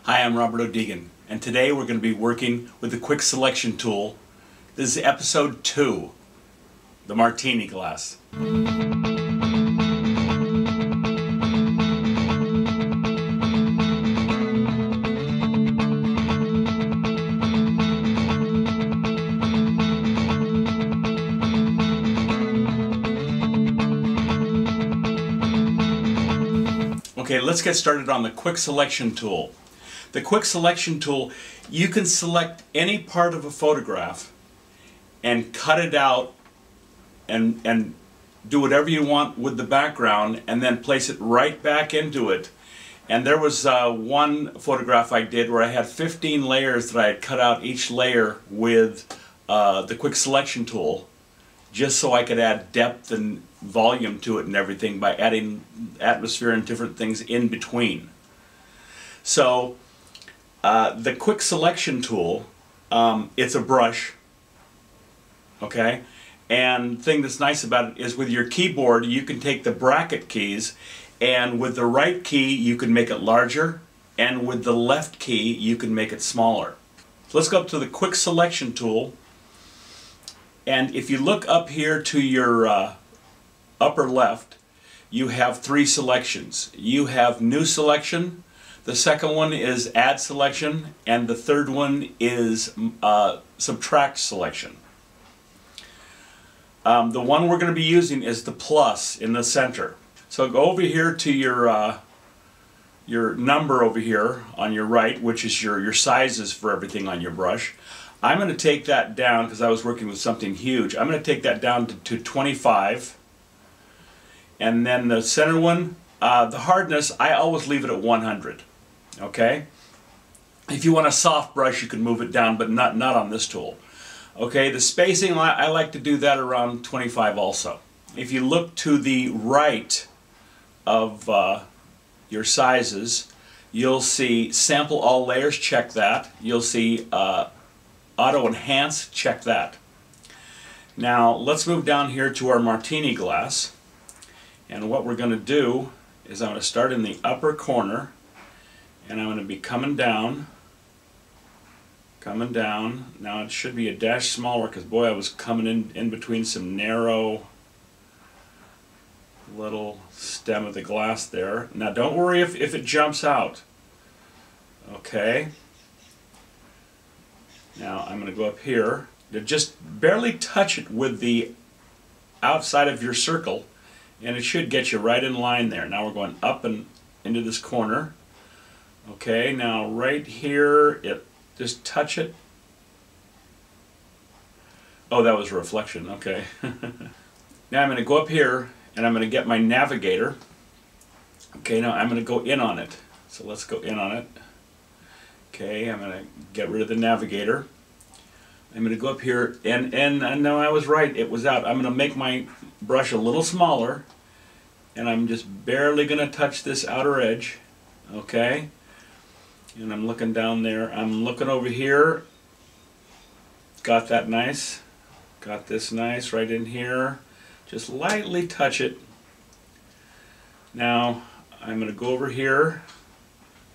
Hi, I'm Robert O'Deegan, and today we're going to be working with the Quick Selection tool. This is episode 2, the Martini Glass. Okay, let's get started on the Quick Selection tool. The Quick Selection tool, you can select any part of a photograph and cut it out and do whatever you want with the background and then place it right back into it. And there was one photograph I did where I had 15 layers that I had cut out each layer with the Quick Selection tool, just so I could add depth and volume to it and everything by adding atmosphere and different things in between. So the Quick Selection tool, it's a brush, okay? And the thing that's nice about it is with your keyboard you can take the bracket keys, and with the right key you can make it larger, and with the left key you can make it smaller. So let's go up to the Quick Selection tool, and if you look up here to your upper left, you have 3 selections. You have New Selection, the second one is Add Selection, and the third one is Subtract Selection. The one we're going to be using is the plus in the center. So go over here to your number over here on your right, which is your sizes for everything on your brush. I'm going to take that down because I was working with something huge. I'm going to take that down to 25. And then the center one, the hardness, I always leave it at 100. Okay? If you want a soft brush, you can move it down, but not on this tool. Okay, the spacing, I like to do that around 25 also. If you look to the right of your sizes, you'll see Sample All Layers, check that. You'll see Auto Enhance, check that. Now, let's move down here to our Martini Glass. And what we're going to do is I'm going to start in the upper corner, and I'm going to be coming down. Now it should be a dash smaller because, boy, I was coming in between some narrow little stem of the glass there. Now don't worry if it jumps out. Okay. Now I'm going to go up here. Just barely touch it with the outside of your circle, and it should get you right in line there. Now we're going up and into this corner. Okay, now right here, just touch it. Oh, that was a reflection, okay. Now I'm going to go up here and I'm going to get my navigator. Okay, now I'm going to go in on it. So let's go in on it. Okay, I'm going to get rid of the navigator. I'm going to go up here and no, I was right, it was out. I'm going to make my brush a little smaller, and I'm just barely going to touch this outer edge. Okay, and I'm looking down there. I'm looking over here. Got that nice. Got this nice right in here. Just lightly touch it. Now I'm going to go over here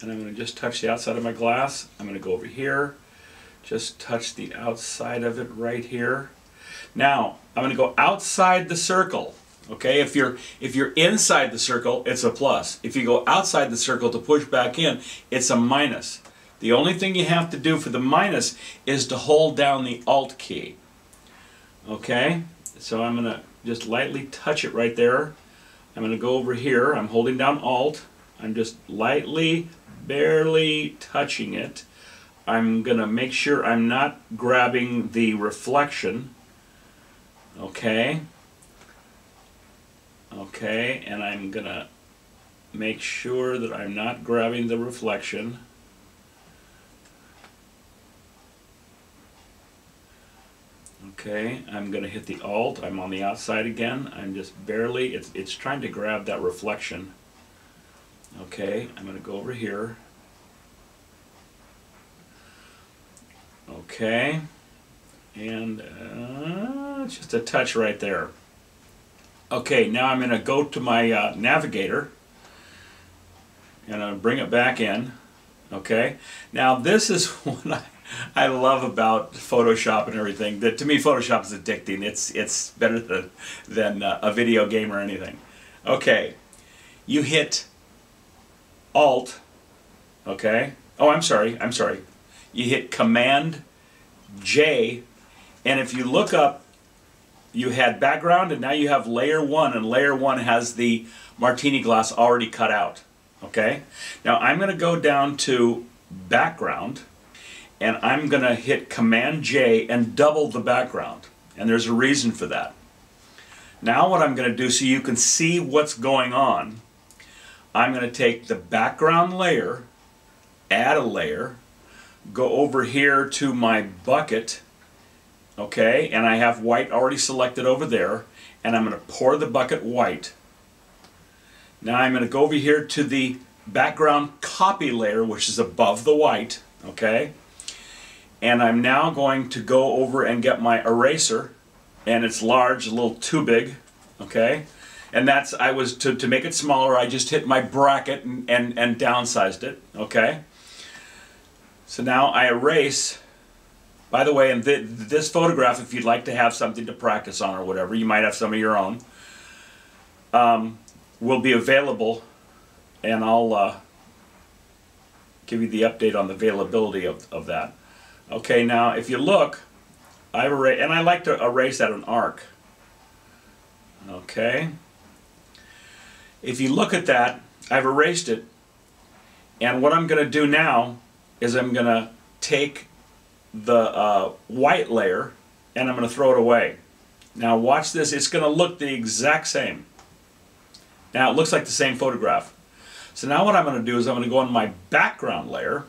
and I'm going to just touch the outside of my glass. I'm going to go over here. Just touch the outside of it right here. Now I'm going to go outside the circle. Okay, if you're inside the circle, it's a plus. If you go outside the circle to push back in, it's a minus. The only thing you have to do for the minus is to hold down the Alt key. Okay, so I'm going to just lightly touch it right there. I'm going to go over here. I'm holding down Alt. I'm just lightly, barely touching it. I'm going to make sure I'm not grabbing the reflection. Okay. Okay, and I'm going to make sure that I'm not grabbing the reflection. Okay, I'm going to hit the Alt. I'm on the outside again. I'm just barely, it's trying to grab that reflection. Okay, I'm going to go over here. Okay, and just a touch right there. Okay, now I'm going to go to my navigator, and I'll bring it back in. Okay, now this is what I love about Photoshop and everything. That to me, Photoshop is addicting. It's better than a video game or anything. Okay, you hit Alt. Okay. Oh, I'm sorry. You hit Command J, and if you look up, you had background, and now you have layer 1, and layer 1 has the Martini glass already cut out. Okay? Now I'm going to go down to background, and I'm going to hit Command J and double the background. And there's a reason for that. Now what I'm going to do, so you can see what's going on, I'm going to take the background layer, add a layer, go over here to my bucket, okay, and I have white already selected over there, and I'm going to pour the bucket white. Now I'm going to go over here to the background copy layer, which is above the white, okay, and I'm now going to go over and get my eraser, and it's large, a little too big, okay, and that's, to make it smaller, I just hit my bracket and downsized it, okay. So now I erase. By the way, in this photograph, if you'd like to have something to practice on or whatever, you might have some of your own, will be available, and I'll give you the update on the availability of that. Okay, now if you look, I've erased, and I like to erase at an arc. Okay. If you look at that, I've erased it, and what I'm going to do now is I'm going to take the white layer and I'm going to throw it away. Now watch this, it's going to look the exact same. Now it looks like the same photograph. So now what I'm going to do is I'm going to go on my background layer.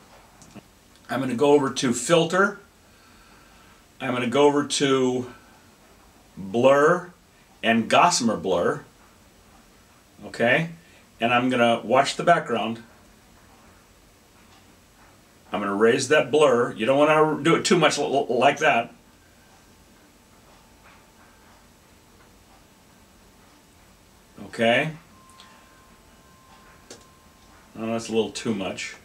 I'm going to go over to Filter. I'm going to go over to Blur and Gossamer Blur. Okay? And I'm going to watch the background. I'm going to raise that blur. You don't want to do it too much like that. Okay. Oh, that's a little too much.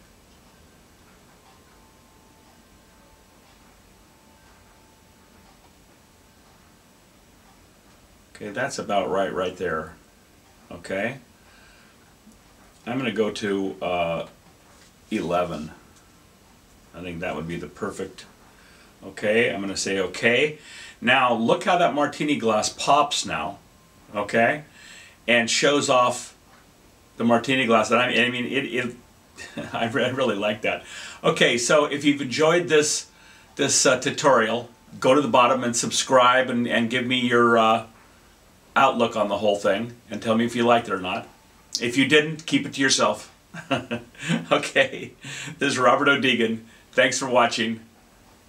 Okay, that's about right there. Okay. I'm going to go to 11. I think that would be the perfect. Okay, I'm going to say okay. Now look how that Martini glass pops now, okay, and shows off the Martini glass. And I mean, I really like that. Okay, so if you've enjoyed this tutorial, go to the bottom and subscribe and give me your outlook on the whole thing and tell me if you liked it or not. If you didn't, keep it to yourself. Okay, this is Robert O'Deegan. Thanks for watching.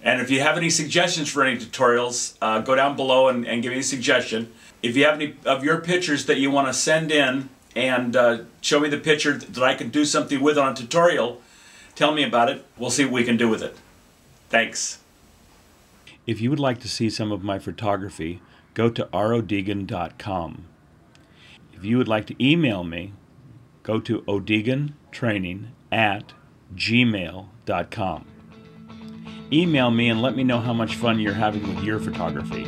And if you have any suggestions for any tutorials, go down below and give me a suggestion. If you have any of your pictures that you want to send in and show me the picture that I can do something with on a tutorial, tell me about it. We'll see what we can do with it. Thanks. If you would like to see some of my photography, go to rodeegan.com. If you would like to email me, go to odeegantraining@gmail.com. Email me and let me know how much fun you're having with your photography.